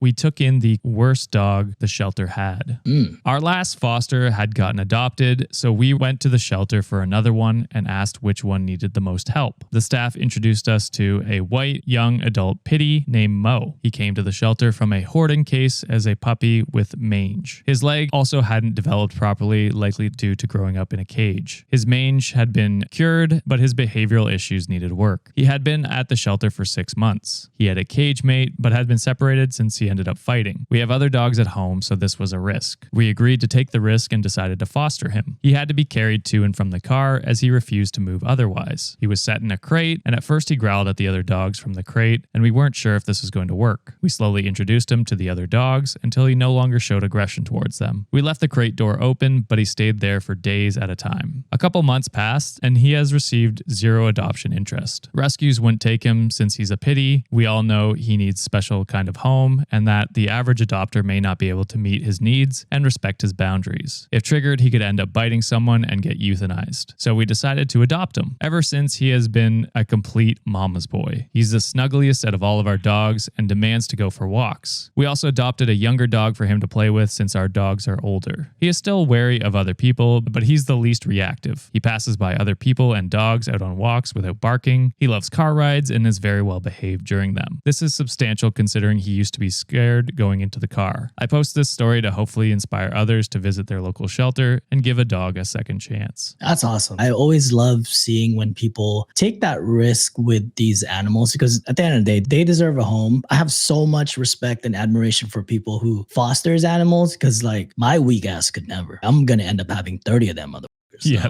We took in the worst dog the shelter had. Our last foster had gotten adopted, so we went to the shelter for another one and asked which one needed the most help. The staff introduced us to a white young adult pitty named Mo. He came to the shelter from a hoarding case as a puppy with mange. His leg also hadn't developed properly, likely due to growing up in a cage. His mange had been cured, but his behavioral issues needed work. He had been at the shelter for 6 months. He had a cage mate, but had been separated since he ended up fighting. We have other dogs at home, so this was a risk. We agreed to take the risk and decided to foster him. He had to be carried to and from the car as he refused to move otherwise. He was set in a crate, and at first he growled at the other dogs from the crate, and we weren't sure if this was going to work. We slowly introduced him to the other dogs until he no longer showed aggression towards them. We left the crate door open, but he stayed there for days at a time. A couple months passed, and he has received zero adoption interest. Rescues wouldn't take him since he's a pitty. We all know he needs special kind of home, and that the average adopter may not be able to meet his needs and respect his boundaries. If triggered, he could end up biting someone and get euthanized. So we decided to adopt him. Ever since, he has been a complete mama's boy. He's the snuggliest out of all of our dogs and demands to go for walks. We also adopted a younger dog for him to play with since our dogs are older. He is still wary of other people, but he's the least reactive. He passes by other people and dogs out on walks without barking. He loves car rides and is very well behaved during them. This is substantial considering he used to be scared going into the car. I post this story to hopefully inspire others to visit their local shelter and give a dog a second chance. That's awesome. I always love seeing when people take that risk with these animals because at the end of the day, they deserve a home. I have so much respect and admiration for people who fosters animals because like my weak ass could never. I'm going to end up having 30 of them motherfuckers. Yeah.